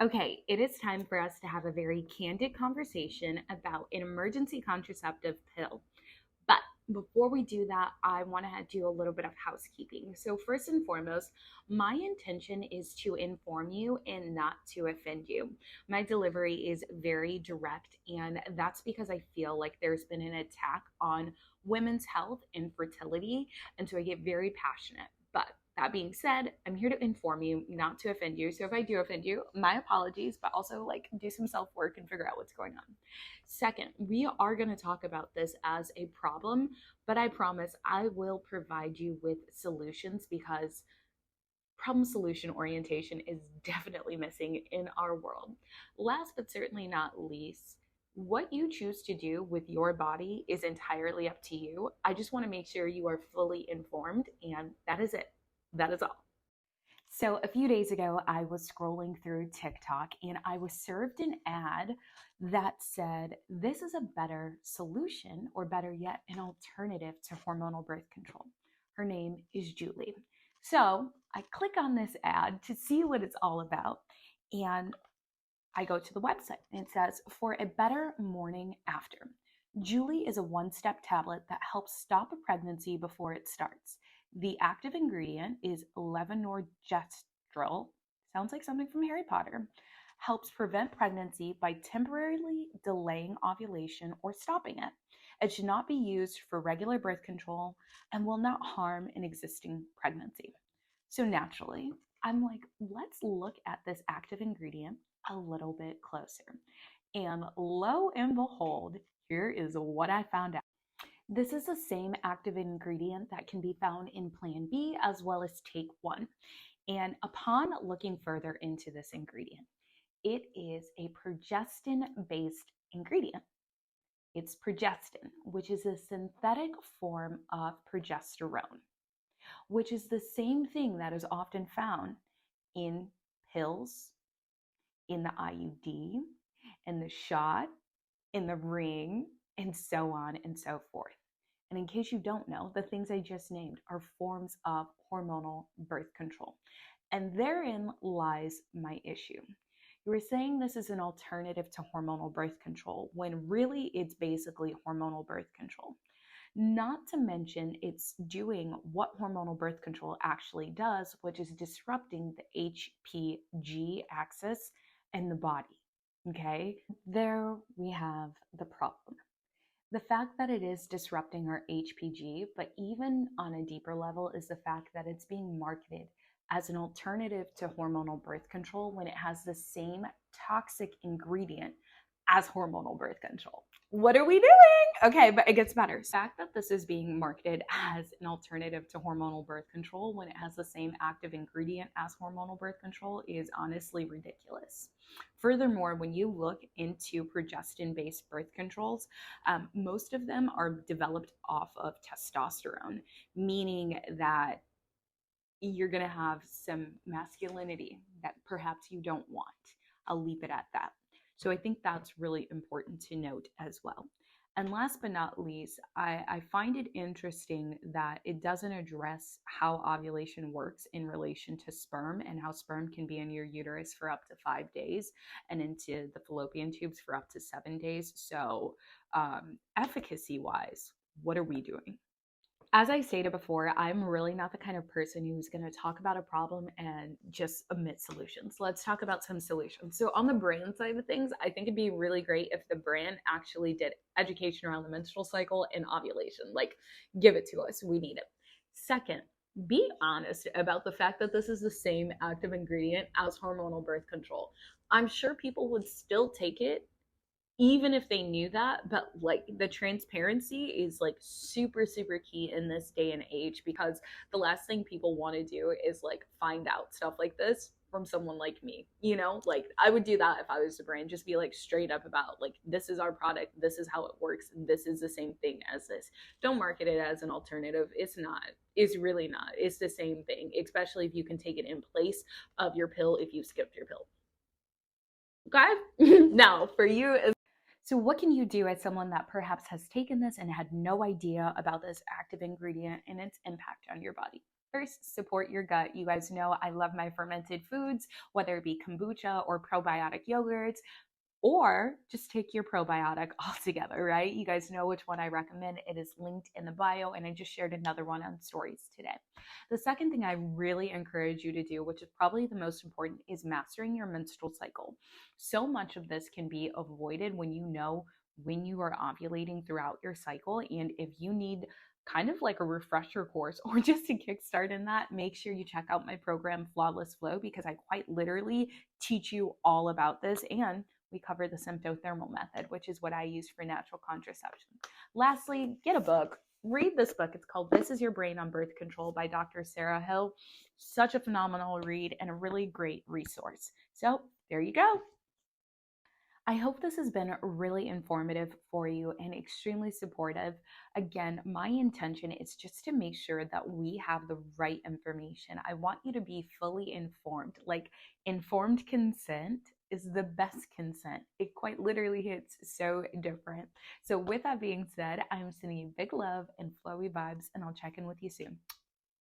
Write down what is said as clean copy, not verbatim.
Okay, it is time for us to have a very candid conversation about an emergency contraceptive pill. But before we do that, I want to do a little bit of housekeeping. So, first and foremost, my intention is to inform you and not to offend you. My delivery is very direct, and that's because I feel like there's been an attack on women's health and fertility. And so I get very passionate. But that being said, I'm here to inform you, not to offend you. So if I do offend you, my apologies, but also like do some self work and figure out what's going on. Second, we are going to talk about this as a problem, but I promise I will provide you with solutions because problem solution orientation is definitely missing in our world. Last but certainly not least, what you choose to do with your body is entirely up to you. I just want to make sure you are fully informed, and that is it. That is all. So, a few days ago, I was scrolling through TikTok and I was served an ad that said, this is a better solution, or better yet, an alternative to hormonal birth control. Her name is Julie. So, I click on this ad to see what it's all about. And I go to the website and it says, for a better morning after. Julie is a one-step tablet that helps stop a pregnancy before it starts. The active ingredient is levonorgestrel, sounds like something from Harry Potter, helps prevent pregnancy by temporarily delaying ovulation or stopping it. It should not be used for regular birth control and will not harm an existing pregnancy. So naturally, I'm like, let's look at this active ingredient a little bit closer. And lo and behold, here is what I found out. This is the same active ingredient that can be found in Plan B as well as Take One. And upon looking further into this ingredient, it is a progestin based ingredient. It's progestin, which is a synthetic form of progesterone, which is the same thing that is often found in pills, in the IUD, in the shot, in the ring, and so on and so forth. And in case you don't know, the things I just named are forms of hormonal birth control. And therein lies my issue. You were saying this is an alternative to hormonal birth control when really it's basically hormonal birth control. Not to mention, it's doing what hormonal birth control actually does, which is disrupting the HPG axis in the body. Okay, there we have the problem. The fact that it is disrupting our HPG, but even on a deeper level, is the fact that it's being marketed as an alternative to hormonal birth control when it has the same toxic ingredient as hormonal birth control. What are we doing? Okay, but it gets better. The fact that this is being marketed as an alternative to hormonal birth control when it has the same active ingredient as hormonal birth control is honestly ridiculous. Furthermore, when you look into progestin-based birth controls, most of them are developed off of testosterone, meaning that you're going to have some masculinity that perhaps you don't want. I'll leave it at that. So I think that's really important to note as well. And last but not least, I find it interesting that it doesn't address how ovulation works in relation to sperm and how sperm can be in your uterus for up to 5 days and into the fallopian tubes for up to 7 days. So efficacy wise, what are we doing? As I stated before, I'm really not the kind of person who's going to talk about a problem and just omit solutions. Let's talk about some solutions. So, on the brand side of things, I think it'd be really great if the brand actually did education around the menstrual cycle and ovulation. Like, give it to us. We need it. Second, be honest about the fact that this is the same active ingredient as hormonal birth control. I'm sure people would still take it even if they knew that, but like the transparency is like super super key in this day and age, because the last thing people want to do is like find out stuff like this from someone like me. Like I would do that if I was the brand. Just be like straight up about like, this is our product, this is how it works, this is the same thing as this. Don't market it as an alternative. It's not. It's really not. It's the same thing, especially if you can take it in place of your pill if you skipped your pill. Okay. Now for you, so what can you do as someone that perhaps has taken this and had no idea about this active ingredient and its impact on your body? First, support your gut. You guys know I love my fermented foods, whether it be kombucha or probiotic yogurts, or just take your probiotic altogether, right? You guys know which one I recommend. It is linked in the bio, and I just shared another one on stories today. The second thing I really encourage you to do, which is probably the most important, is mastering your menstrual cycle. So much of this can be avoided when you know when you are ovulating throughout your cycle. And if you need kind of like a refresher course or just a kickstart in that, make sure you check out my program, Flawless Flow, because I quite literally teach you all about this, and we cover the symptothermal method, which is what I use for natural contraception. Lastly, get a book. Read this book. It's called This Is Your Brain on Birth Control by Dr. Sarah Hill. Such a phenomenal read and a really great resource. So there you go. I hope this has been really informative for you and extremely supportive. Again, my intention is just to make sure that we have the right information. I want you to be fully informed. Like, informed consent is the best consent. It quite literally hits so different. So, with that being said, I'm sending you big love and flowy vibes, and I'll check in with you soon.